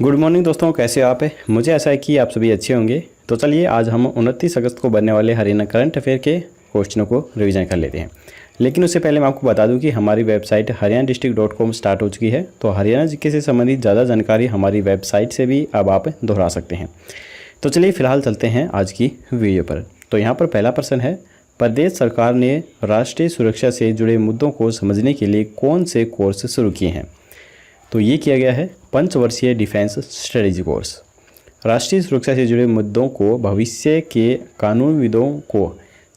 Good morning दोस्तों, कैसे हो आप? मुझे ऐसा है कि आप सभी अच्छे होंगे। तो चलिए आज हम 29 अगस्त को बनने वाले हरियाणा करंट अफेयर के क्वेश्चनों को रिवीजन कर लेते हैं। लेकिन उससे पहले मैं आपको बता दूं कि हमारी वेबसाइट haryana.district.com स्टार्ट हो चुकी है। तो हरियाणा जीके से संबंधित ज़्यादा जानकारी हमारी वेबसाइट से भी अब आप दोहरा सकते हैं। तो चलिए फिलहाल चलते हैं आज की वीडियो पर। तो यहाँ पर पहला प्रश्न है, प्रदेश सरकार ने राष्ट्रीय सुरक्षा से जुड़े मुद्दों को समझने के लिए कौन से कोर्स शुरू किए हैं? तो ये किया गया है पंचवर्षीय डिफेंस स्ट्रेटजी कोर्स। राष्ट्रीय सुरक्षा से जुड़े मुद्दों को भविष्य के कानूनविदों को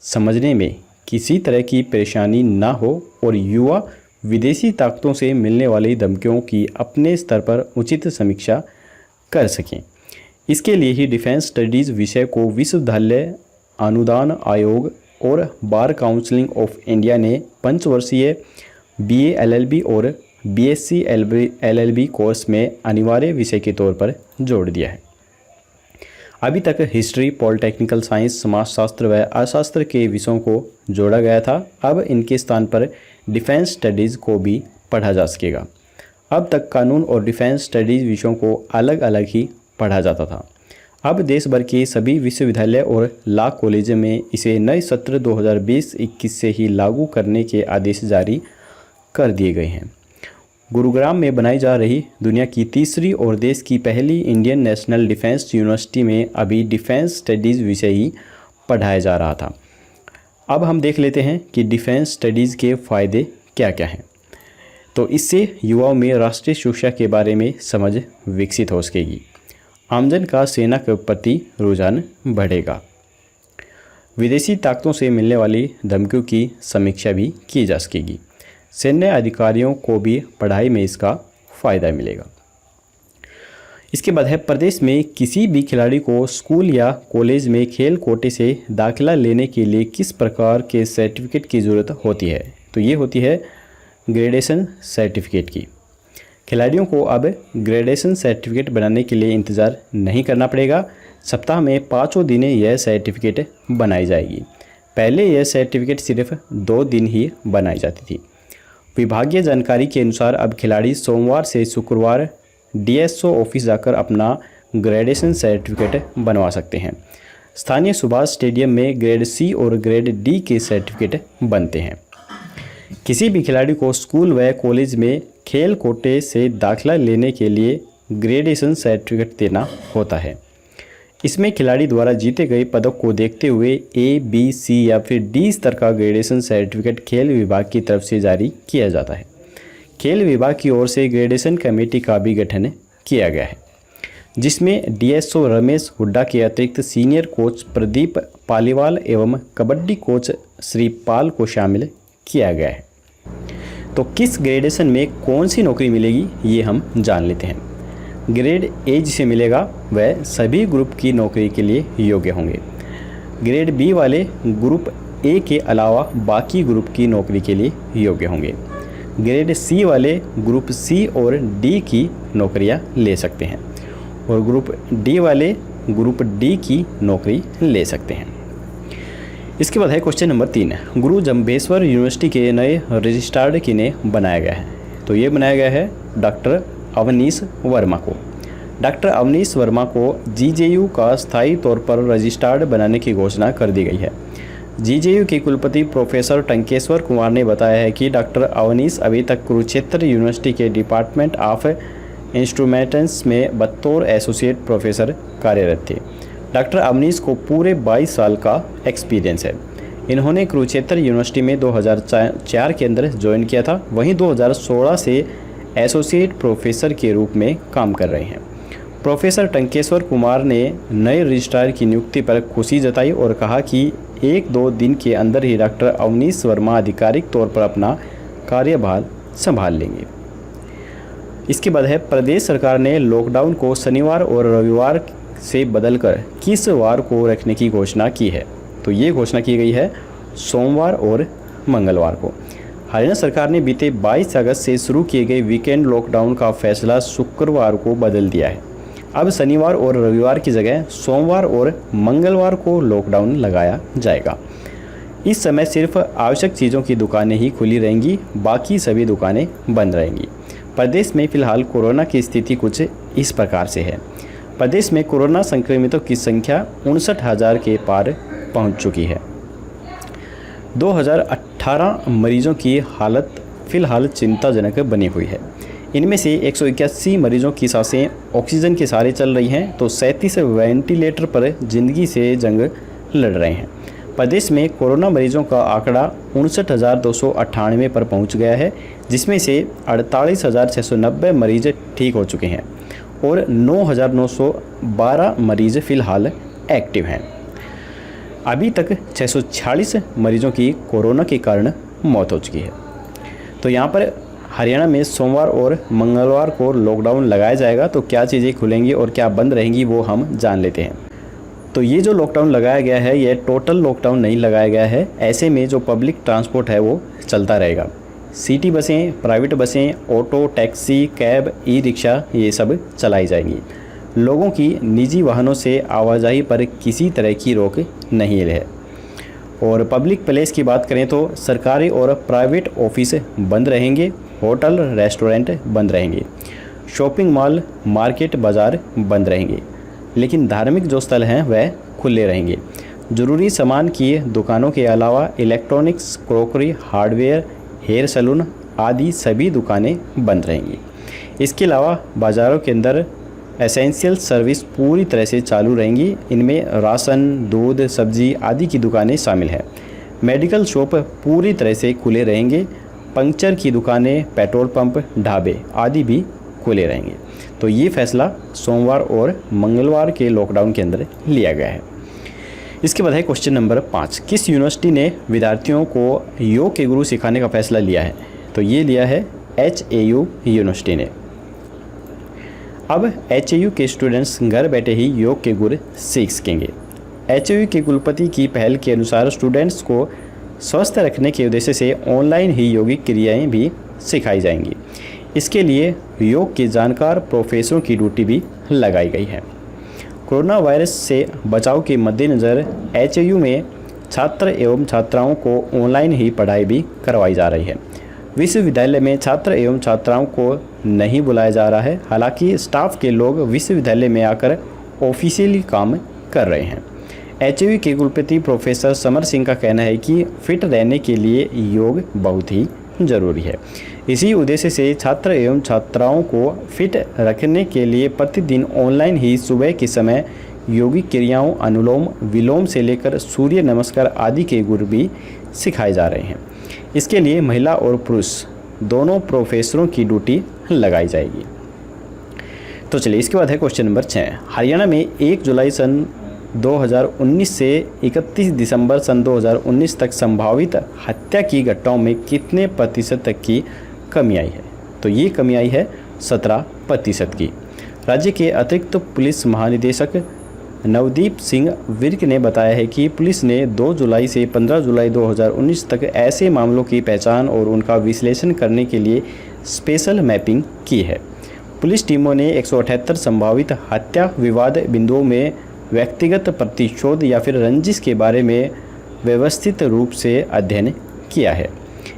समझने में किसी तरह की परेशानी ना हो और युवा विदेशी ताकतों से मिलने वाली धमकियों की अपने स्तर पर उचित समीक्षा कर सकें। इसके लिए ही डिफेंस स्टडीज़ विषय को विश्वविद्यालय अनुदान आयोग और बार काउंसिलिंग ऑफ इंडिया ने पंचवर्षीय BA LLB और BSc LLB कोर्स में अनिवार्य विषय के तौर पर जोड़ दिया है। अभी तक हिस्ट्री, पॉलिटेक्निकल साइंस, समाजशास्त्र व अर्थशास्त्र के विषयों को जोड़ा गया था। अब इनके स्थान पर डिफेंस स्टडीज़ को भी पढ़ा जा सकेगा। अब तक कानून और डिफेंस स्टडीज़ विषयों को अलग अलग ही पढ़ा जाता था। अब देश भर के सभी विश्वविद्यालय और लॉ कॉलेज में इसे नए सत्र 2020-21 से ही लागू करने के आदेश जारी कर दिए गए हैं। गुरुग्राम में बनाई जा रही दुनिया की तीसरी और देश की पहली इंडियन नेशनल डिफेंस यूनिवर्सिटी में अभी डिफेंस स्टडीज़ विषय ही पढ़ाया जा रहा था। अब हम देख लेते हैं कि डिफेंस स्टडीज़ के फ़ायदे क्या क्या हैं। तो इससे युवाओं में राष्ट्रीय सुरक्षा के बारे में समझ विकसित हो सकेगी। आमजन का सेना के प्रति रुझान बढ़ेगा। विदेशी ताकतों से मिलने वाली धमकियों की समीक्षा भी की जा सकेगी। सैन्य अधिकारियों को भी पढ़ाई में इसका फ़ायदा मिलेगा। इसके बाद है, प्रदेश में किसी भी खिलाड़ी को स्कूल या कॉलेज में खेल कोटे से दाखिला लेने के लिए किस प्रकार के सर्टिफिकेट की ज़रूरत होती है? तो ये होती है ग्रेडेशन सर्टिफिकेट की। खिलाड़ियों को अब ग्रेडेशन सर्टिफिकेट बनाने के लिए इंतज़ार नहीं करना पड़ेगा। सप्ताह में 5 दिन यह सर्टिफिकेट बनाई जाएगी। पहले यह सर्टिफिकेट सिर्फ 2 दिन ही बनाई जाती थी। विभागीय जानकारी के अनुसार अब खिलाड़ी सोमवार से शुक्रवार DSO ऑफिस जाकर अपना ग्रेडेशन सर्टिफिकेट बनवा सकते हैं। स्थानीय सुभाष स्टेडियम में ग्रेड C और ग्रेड D के सर्टिफिकेट बनते हैं। किसी भी खिलाड़ी को स्कूल व कॉलेज में खेल कोटे से दाखिला लेने के लिए ग्रेडेशन सर्टिफिकेट देना होता है। इसमें खिलाड़ी द्वारा जीते गए पदक को देखते हुए A, B, C या फिर D स्तर का ग्रेडेशन सर्टिफिकेट खेल विभाग की तरफ से जारी किया जाता है। खेल विभाग की ओर से ग्रेडेशन कमेटी का भी गठन किया गया है, जिसमें DSO रमेश हुड्डा के अतिरिक्त सीनियर कोच प्रदीप पालीवाल एवं कबड्डी कोच श्री पाल को शामिल किया गया है। तो किस ग्रेडेशन में कौन सी नौकरी मिलेगी, ये हम जान लेते हैं। ग्रेड A जिसे मिलेगा वह सभी ग्रुप की नौकरी के लिए योग्य होंगे। ग्रेड B वाले ग्रुप A के अलावा बाकी ग्रुप की नौकरी के लिए योग्य होंगे। ग्रेड C वाले ग्रुप C और D की नौकरियां ले सकते हैं और ग्रुप D वाले ग्रुप D की नौकरी ले सकते हैं। इसके बाद है क्वेश्चन नंबर 3, गुरु जम्भेश्वर यूनिवर्सिटी के नए रजिस्ट्रार किन्हें बनाया गया है? तो ये बनाया गया है डॉक्टर अवनीश वर्मा को। डॉक्टर अवनीश वर्मा को GJU का स्थायी तौर पर रजिस्ट्रार बनाने की घोषणा कर दी गई है। GJU के कुलपति प्रोफेसर टंकेश्वर कुमार ने बताया है कि डॉक्टर अवनीश अभी तक कुरुक्षेत्र यूनिवर्सिटी के डिपार्टमेंट ऑफ इंस्ट्रूमेंट्स में बतौर एसोसिएट प्रोफेसर कार्यरत थे। डॉक्टर अवनीश को पूरे 22 साल का एक्सपीरियंस है। इन्होंने कुरुक्षेत्र यूनिवर्सिटी में 2004 के अंदर ज्वाइन किया था। वहीं 2016 से एसोसिएट प्रोफेसर के रूप में काम कर रहे हैं। प्रोफेसर टंकेश्वर कुमार ने नए रजिस्ट्रार की नियुक्ति पर खुशी जताई और कहा कि 1-2 दिन के अंदर ही डॉक्टर अवनीश वर्मा आधिकारिक तौर पर अपना कार्यभार संभाल लेंगे। इसके बाद है, प्रदेश सरकार ने लॉकडाउन को शनिवार और रविवार से बदलकर किस वार को रखने की घोषणा की है? तो ये घोषणा की गई है सोमवार और मंगलवार को। हरियाणा सरकार ने बीते 22 अगस्त से शुरू किए गए वीकेंड लॉकडाउन का फैसला शुक्रवार को बदल दिया है। अब शनिवार और रविवार की जगह सोमवार और मंगलवार को लॉकडाउन लगाया जाएगा। इस समय सिर्फ आवश्यक चीज़ों की दुकानें ही खुली रहेंगी, बाकी सभी दुकानें बंद रहेंगी। प्रदेश में फिलहाल कोरोना की स्थिति कुछ इस प्रकार से है। प्रदेश में कोरोना संक्रमितों की संख्या 59,000 के पार पहुंच चुकी है। 2018 मरीजों की हालत फिलहाल चिंताजनक बनी हुई है। इनमें से 181 मरीजों की सांसें ऑक्सीजन के सहारे चल रही हैं, तो 37 वेंटिलेटर पर जिंदगी से जंग लड़ रहे हैं। प्रदेश में कोरोना मरीजों का आंकड़ा 59,298 पर पहुंच गया है, जिसमें से 48,690 मरीज ठीक हो चुके हैं और 9,912 मरीज फिलहाल एक्टिव हैं। अभी तक 646 मरीजों की कोरोना के कारण मौत हो चुकी है। तो यहाँ पर हरियाणा में सोमवार और मंगलवार को लॉकडाउन लगाया जाएगा, तो क्या चीज़ें खुलेंगी और क्या बंद रहेंगी वो हम जान लेते हैं। तो ये जो लॉकडाउन लगाया गया है ये टोटल लॉकडाउन नहीं लगाया गया है। ऐसे में जो पब्लिक ट्रांसपोर्ट है वो चलता रहेगा। सिटी बसें, प्राइवेट बसें, auto, taxi, cab, e rickshaw ये सब चलाई जाएंगी। लोगों की निजी वाहनों से आवाजाही पर किसी तरह की रोक नहीं है। और पब्लिक प्लेस की बात करें तो सरकारी और प्राइवेट ऑफिस बंद रहेंगे, होटल, रेस्टोरेंट बंद रहेंगे, शॉपिंग मॉल, मार्केट, बाज़ार बंद रहेंगे, लेकिन धार्मिक जो स्थल हैं वह खुले रहेंगे। ज़रूरी सामान की दुकानों के अलावा electronics, crockery, hardware, hair salon आदि सभी दुकानें बंद रहेंगी। इसके अलावा बाज़ारों के अंदर एसेंशियल सर्विस पूरी तरह से चालू रहेंगी। इनमें राशन, दूध, सब्जी आदि की दुकानें शामिल हैं। मेडिकल शॉप पूरी तरह से खुले रहेंगे। पंक्चर की दुकानें, पेट्रोल पंप, ढाबे आदि भी खुले रहेंगे। तो ये फैसला सोमवार और मंगलवार के लॉकडाउन के अंदर लिया गया है। इसके बाद है क्वेश्चन नंबर 5। किस यूनिवर्सिटी ने विद्यार्थियों को योग के गुरु सिखाने का फैसला लिया है? तो ये लिया है HAU यूनिवर्सिटी ने। अब HAU के स्टूडेंट्स घर बैठे ही योग के गुर सीख सकेंगे। HAU के कुलपति की पहल के अनुसार स्टूडेंट्स को स्वस्थ रखने के उद्देश्य से ऑनलाइन ही योगिक क्रियाएं भी सिखाई जाएंगी। इसके लिए योग के जानकार प्रोफेसरों की ड्यूटी भी लगाई गई है। कोरोना वायरस से बचाव के मद्देनज़र HAU में छात्र एवं छात्राओं को ऑनलाइन ही पढ़ाई भी करवाई जा रही है। विश्वविद्यालय में छात्र एवं छात्राओं को नहीं बुलाया जा रहा है। हालांकि स्टाफ के लोग विश्वविद्यालय में आकर ऑफिशियली काम कर रहे हैं। HAU के कुलपति प्रोफेसर समर सिंह का कहना है कि फिट रहने के लिए योग बहुत ही ज़रूरी है। इसी उद्देश्य से छात्र एवं छात्राओं को फिट रखने के लिए प्रतिदिन ऑनलाइन ही सुबह के समय योगिक क्रियाओं, अनुलोम विलोम से लेकर सूर्य नमस्कार आदि के गुर भी सिखाए जा रहे हैं। इसके लिए महिला और पुरुष दोनों प्रोफेसरों की ड्यूटी लगाई जाएगी। तो चलिए इसके बाद है क्वेश्चन नंबर 6। हरियाणा में 1 जुलाई सन 2019 से 31 दिसंबर सन 2019 तक संभावित हत्या की घटनाओं में कितने प्रतिशत तक की कमी आई है? तो ये कमी आई है 17% की। राज्य के अतिरिक्त पुलिस महानिदेशक नवदीप सिंह विर्क ने बताया है कि पुलिस ने 2 जुलाई से 15 जुलाई 2019 तक ऐसे मामलों की पहचान और उनका विश्लेषण करने के लिए स्पेशल मैपिंग की है। पुलिस टीमों ने 178 संभावित हत्या विवाद बिंदुओं में व्यक्तिगत प्रतिशोध या फिर रंजिश के बारे में व्यवस्थित रूप से अध्ययन किया है।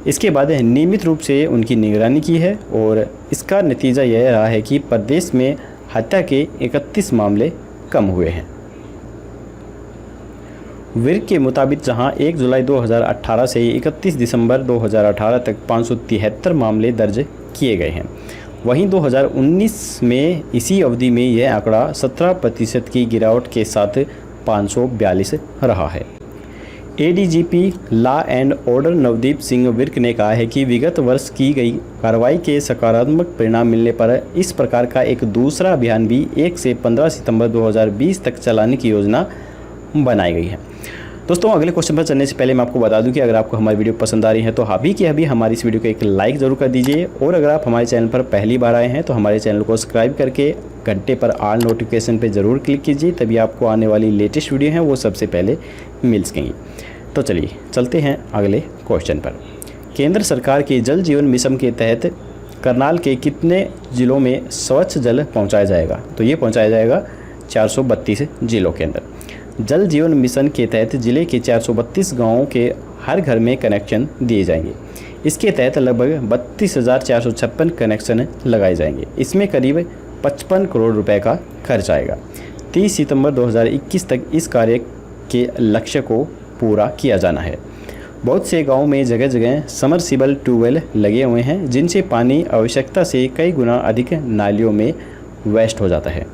इसके बाद नियमित रूप से उनकी निगरानी की है और इसका नतीजा यह रहा है कि प्रदेश में हत्या के 31 मामले कम हुए हैं। विर्क के मुताबिक जहां 1 जुलाई 2018 से 31 दिसंबर 2018 तक 573 मामले दर्ज किए गए हैं, वहीं 2019 में इसी अवधि में यह आंकड़ा 17% की गिरावट के साथ 542 रहा है। ADGP law and order Navdeep Singh Virk ने कहा है कि विगत वर्ष की गई कार्रवाई के सकारात्मक परिणाम मिलने पर इस प्रकार का एक दूसरा अभियान भी 1 से 15 सितंबर 2020 तक चलाने की योजना बनाई गई है। दोस्तों अगले क्वेश्चन पर चलने से पहले मैं आपको बता दूं कि अगर आपको हमारी वीडियो पसंद आ रही है तो अभी के अभी हमारी इस वीडियो को एक लाइक ज़रूर कर दीजिए, और अगर आप हमारे चैनल पर पहली बार आए हैं तो हमारे चैनल को सब्सक्राइब करके घंटे पर ऑल नोटिफिकेशन पर ज़रूर क्लिक कीजिए, तभी आपको आने वाली लेटेस्ट वीडियो हैं वो सबसे पहले मिल सकेंगी। तो चलिए चलते हैं अगले क्वेश्चन पर। केंद्र सरकार के जल जीवन मिशन के तहत करनाल के कितने ज़िलों में स्वच्छ जल पहुँचाया जाएगा? तो ये पहुँचाया जाएगा 432 ज़िलों के अंदर। जल जीवन मिशन के तहत जिले के 432 गांवों के हर घर में कनेक्शन दिए जाएंगे। इसके तहत लगभग 32,456 कनेक्शन लगाए जाएंगे। इसमें करीब 55 करोड़ रुपए का खर्च आएगा। 30 सितंबर 2021 तक इस कार्य के लक्ष्य को पूरा किया जाना है। बहुत से गांवों में जगह जगह समरसिबल ट्यूबवेल लगे हुए हैं, जिनसे पानी आवश्यकता से कई गुना अधिक नालियों में वेस्ट हो जाता है।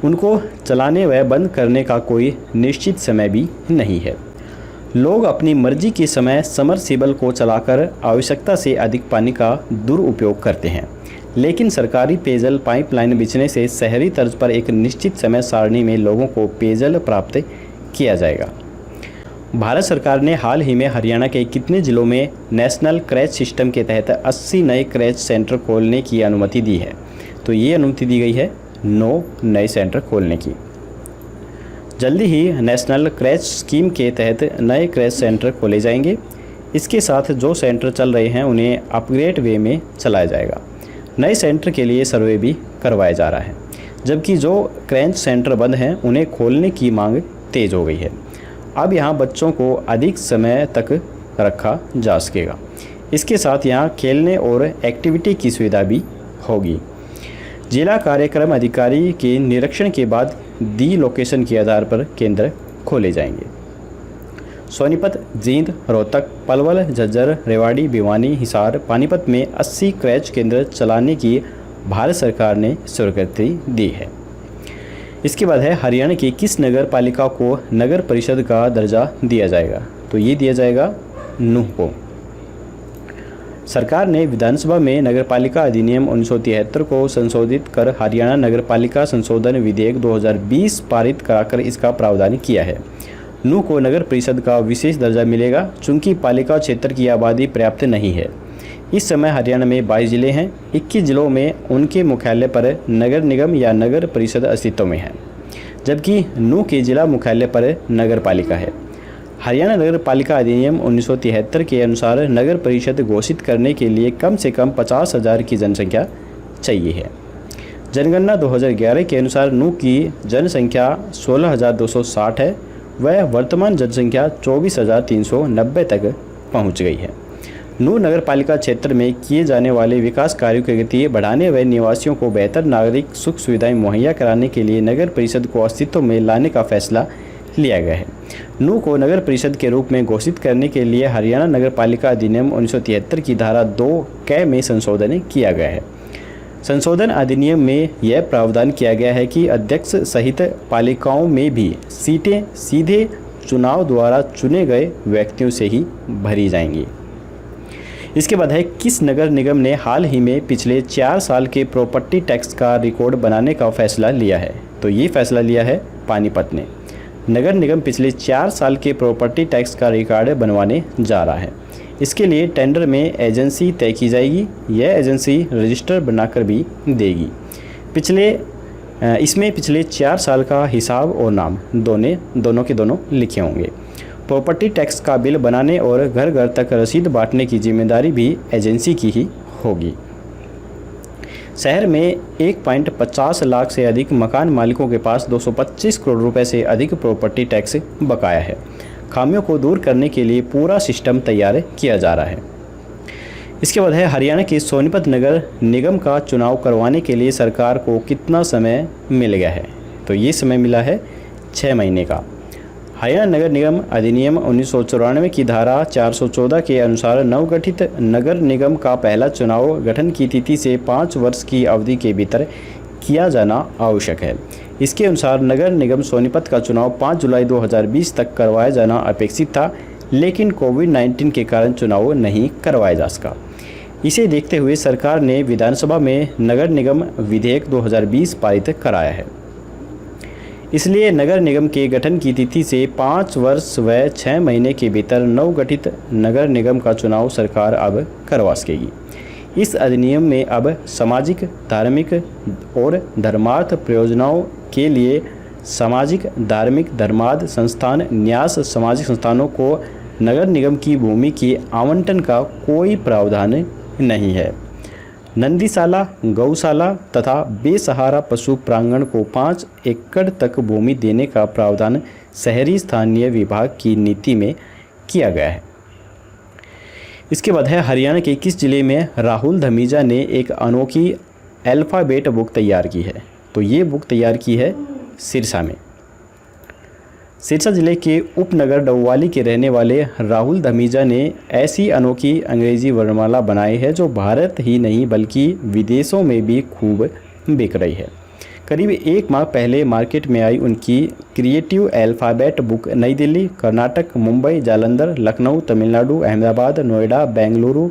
उनको चलाने व बंद करने का कोई निश्चित समय भी नहीं है। लोग अपनी मर्जी के समय समरसिबल को चलाकर आवश्यकता से अधिक पानी का दुरुपयोग करते हैं, लेकिन सरकारी पेयजल पाइपलाइन बिछने से शहरी तर्ज पर एक निश्चित समय सारणी में लोगों को पेयजल प्राप्त किया जाएगा। भारत सरकार ने हाल ही में हरियाणा के कितने जिलों में नेशनल क्रैच सिस्टम के तहत 80 नए क्रैच सेंटर खोलने की अनुमति दी है? तो ये अनुमति दी गई है 9 नए सेंटर खोलने की। जल्दी ही नेशनल क्रैच स्कीम के तहत नए क्रैच सेंटर खोले जाएंगे। इसके साथ जो सेंटर चल रहे हैं उन्हें अपग्रेड वे में चलाया जाएगा। नए सेंटर के लिए सर्वे भी करवाया जा रहा है, जबकि जो क्रैच सेंटर बंद हैं उन्हें खोलने की मांग तेज हो गई है। अब यहाँ बच्चों को अधिक समय तक रखा जा सकेगा। इसके साथ यहाँ खेलने और एक्टिविटी की सुविधा भी होगी। जिला कार्यक्रम अधिकारी के निरीक्षण के बाद दी लोकेशन के आधार पर केंद्र खोले जाएंगे। सोनीपत, जींद, रोहतक, पलवल, झज्जर, रेवाड़ी, भिवानी, हिसार, पानीपत में 80 क्रैच केंद्र चलाने की भारत सरकार ने स्वीकृति दी है। इसके बाद है हरियाणा की किस नगर पालिका को नगर परिषद का दर्जा दिया जाएगा? तो ये दिया जाएगा नूंह को। सरकार ने विधानसभा में नगरपालिका अधिनियम 1973 को संशोधित कर हरियाणा नगरपालिका संशोधन विधेयक 2020 पारित कराकर इसका प्रावधान किया है। नूंह को नगर परिषद का विशेष दर्जा मिलेगा, चूंकि पालिका क्षेत्र की आबादी पर्याप्त नहीं है। इस समय हरियाणा में 22 जिले हैं। 21 जिलों में उनके मुख्यालय पर नगर निगम या नगर परिषद अस्तित्व में है, जबकि नूंह के जिला मुख्यालय पर नगर पालिका है। हरियाणा नगर पालिका अधिनियम 1973 के अनुसार नगर परिषद घोषित करने के लिए कम से कम 50,000 की जनसंख्या चाहिए है। जनगणना 2011 के अनुसार नूंह की जनसंख्या 16,260 है। वह वर्तमान जनसंख्या 24,390 तक पहुंच गई है। नूंह नगर पालिका क्षेत्र में किए जाने वाले विकास कार्यों की गति बढ़ाने व निवासियों को बेहतर नागरिक सुख सुविधाएं मुहैया कराने के लिए नगर परिषद को अस्तित्व में लाने का फैसला लिया गया है। नूंह को नगर परिषद के रूप में घोषित करने के लिए हरियाणा नगर पालिका अधिनियम 1973 की धारा 2 क में संशोधन किया गया है। संशोधन अधिनियम में यह प्रावधान किया गया है कि अध्यक्ष सहित पालिकाओं में भी सीटें सीधे चुनाव द्वारा चुने गए व्यक्तियों से ही भरी जाएंगी। इसके बाद है किस नगर निगम ने हाल ही में पिछले 4 साल के प्रॉपर्टी टैक्स का रिकॉर्ड बनाने का फैसला लिया है? तो ये फैसला लिया है पानीपत ने। नगर निगम पिछले 4 साल के प्रॉपर्टी टैक्स का रिकॉर्ड बनवाने जा रहा है। इसके लिए टेंडर में एजेंसी तय की जाएगी। यह एजेंसी रजिस्टर बनाकर भी देगी। इसमें पिछले 4 साल का हिसाब और नाम दोनों के दोनों लिखे होंगे। प्रॉपर्टी टैक्स का बिल बनाने और घर घर तक रसीद बांटने की जिम्मेदारी भी एजेंसी की ही होगी। शहर में 1.50 लाख से अधिक मकान मालिकों के पास 225 करोड़ रुपए से अधिक प्रॉपर्टी टैक्स बकाया है। खामियों को दूर करने के लिए पूरा सिस्टम तैयार किया जा रहा है। इसके बाद है हरियाणा के सोनीपत नगर निगम का चुनाव करवाने के लिए सरकार को कितना समय मिल गया है? तो ये समय मिला है 6 महीने का। हरियाणा नगर निगम अधिनियम 1994 की धारा 414 के अनुसार नवगठित नगर निगम का पहला चुनाव गठन की तिथि से 5 वर्ष की अवधि के भीतर किया जाना आवश्यक है। इसके अनुसार नगर निगम सोनीपत का चुनाव 5 जुलाई 2020 तक करवाया जाना अपेक्षित था, लेकिन कोविड-19 के कारण चुनाव नहीं करवाया जा सका। इसे देखते हुए सरकार ने विधानसभा में नगर निगम विधेयक 2020 पारित कराया है। इसलिए नगर निगम के गठन की तिथि से 5 वर्ष व 6 महीने के भीतर नवगठित नगर निगम का चुनाव सरकार अब करवा सकेगी। इस अधिनियम में अब सामाजिक, धार्मिक और धर्मार्थ प्रयोजनों के लिए सामाजिक, धार्मिक, धर्मार्थ संस्थान, न्यास सामाजिक संस्थानों को नगर निगम की भूमि के आवंटन का कोई प्रावधान नहीं है। नंदीशाला, गौशाला तथा बेसहारा पशु प्रांगण को 5 एकड़ तक भूमि देने का प्रावधान शहरी स्थानीय विभाग की नीति में किया गया है। इसके बाद है हरियाणा के किस जिले में राहुल धमीजा ने एक अनोखी अल्फ़ाबेट बुक तैयार की है? तो ये बुक तैयार की है सिरसा में। सिरसा जिले के उपनगर डबवाली के रहने वाले राहुल धमीजा ने ऐसी अनोखी अंग्रेजी वर्णमाला बनाई है जो भारत ही नहीं बल्कि विदेशों में भी खूब बिक रही है। करीब एक माह पहले मार्केट में आई उनकी क्रिएटिव अल्फ़ाबेट बुक नई दिल्ली, कर्नाटक, मुंबई, जालंधर, लखनऊ, तमिलनाडु, अहमदाबाद, नोएडा, बेंगलुरु,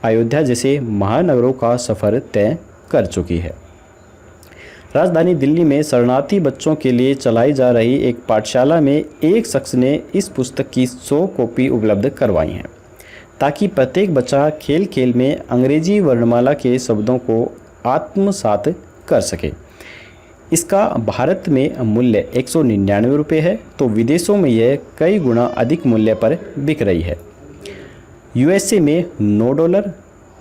अयोध्या जैसे महानगरों का सफ़र तय कर चुकी है। राजधानी दिल्ली में शरणार्थी बच्चों के लिए चलाई जा रही एक पाठशाला में एक शख्स ने इस पुस्तक की 100 कॉपी उपलब्ध करवाई हैं ताकि प्रत्येक बच्चा खेल खेल में अंग्रेजी वर्णमाला के शब्दों को आत्मसात कर सके। इसका भारत में मूल्य 199 रुपये है तो विदेशों में यह कई गुना अधिक मूल्य पर बिक रही है। यूएसए में $9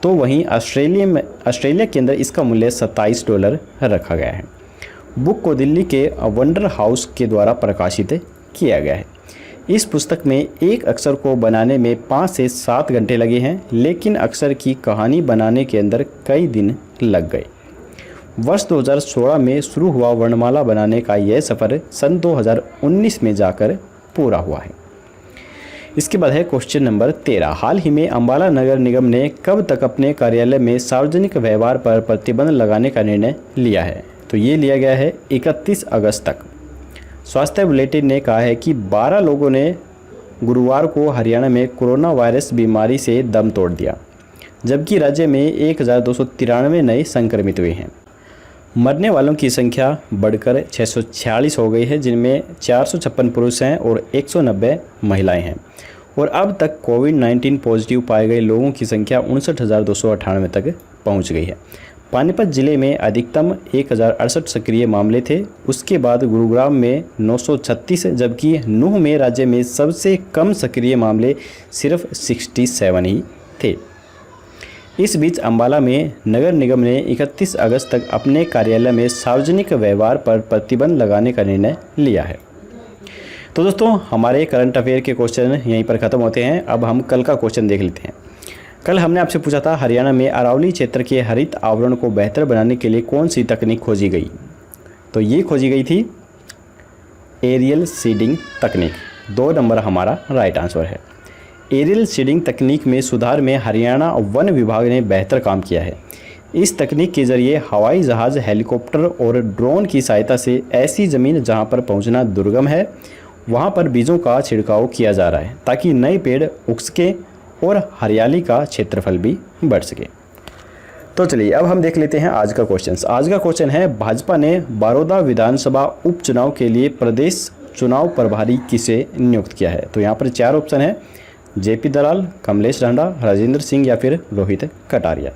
तो वहीं ऑस्ट्रेलिया के अंदर इसका मूल्य $27 रखा गया है। बुक को दिल्ली के वंडर हाउस के द्वारा प्रकाशित किया गया है। इस पुस्तक में एक अक्षर को बनाने में 5 से 7 घंटे लगे हैं, लेकिन अक्षर की कहानी बनाने के अंदर कई दिन लग गए। वर्ष 2016 में शुरू हुआ वर्णमाला बनाने का यह सफ़र सन 2019 में जाकर पूरा हुआ है। इसके बाद है क्वेश्चन नंबर 13। हाल ही में अंबाला नगर निगम ने कब तक अपने कार्यालय में सार्वजनिक व्यवहार पर प्रतिबंध लगाने का निर्णय लिया है? तो ये लिया गया है 31 अगस्त तक। स्वास्थ्य बुलेटिन ने कहा है कि 12 लोगों ने गुरुवार को हरियाणा में कोरोना वायरस बीमारी से दम तोड़ दिया, जबकि राज्य में 1293 नए संक्रमित हुए हैं। मरने वालों की संख्या बढ़कर 646 हो गई है, जिनमें 456 पुरुष हैं और 190 महिलाएं हैं। और अब तक कोविड-19 पॉजिटिव पाए गए लोगों की संख्या 59,298 तक पहुंच गई है। पानीपत जिले में अधिकतम 1068 सक्रिय मामले थे। उसके बाद गुरुग्राम में 936, जबकि नूह में राज्य में सबसे कम सक्रिय मामले सिर्फ 67 ही थे। इस बीच अंबाला में नगर निगम ने 31 अगस्त तक अपने कार्यालय में सार्वजनिक व्यवहार पर प्रतिबंध लगाने का निर्णय लिया है। तो दोस्तों, हमारे करंट अफेयर के क्वेश्चन यहीं पर ख़त्म होते हैं। अब हम कल का क्वेश्चन देख लेते हैं। कल हमने आपसे पूछा था हरियाणा में अरावली क्षेत्र के हरित आवरण को बेहतर बनाने के लिए कौन सी तकनीक खोजी गई? तो ये खोजी गई थी एरियल सीडिंग तकनीक। 2 नंबर हमारा राइट आंसर है। एरियल सीडिंग तकनीक में सुधार में हरियाणा वन विभाग ने बेहतर काम किया है। इस तकनीक के जरिए हवाई जहाज़, हेलीकॉप्टर और ड्रोन की सहायता से ऐसी ज़मीन जहां पर पहुंचना दुर्गम है वहां पर बीजों का छिड़काव किया जा रहा है ताकि नए पेड़ उग सके और हरियाली का क्षेत्रफल भी बढ़ सके। तो चलिए अब हम देख लेते हैं आज का क्वेश्चन। आज का क्वेश्चन है, भाजपा ने बड़ौदा विधानसभा उपचुनाव के लिए प्रदेश चुनाव प्रभारी किसे नियुक्त किया है? तो यहाँ पर 4 ऑप्शन है, जेपी दलाल, कमलेश ढांडा, राजेंद्र सिंह या फिर रोहित कटारिया।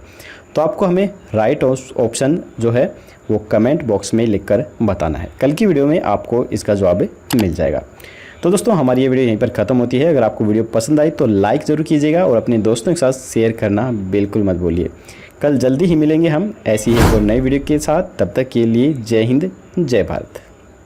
तो आपको हमें राइट ऑप्शन जो है वो कमेंट बॉक्स में लिखकर बताना है। कल की वीडियो में आपको इसका जवाब मिल जाएगा। तो दोस्तों, हमारी ये वीडियो यहीं पर ख़त्म होती है। अगर आपको वीडियो पसंद आई तो लाइक ज़रूर कीजिएगा और अपने दोस्तों के साथ शेयर करना बिल्कुल मत भूलिए। कल जल्दी ही मिलेंगे हम ऐसी ही एक और नई वीडियो के साथ। तब तक के लिए जय हिंद, जय भारत।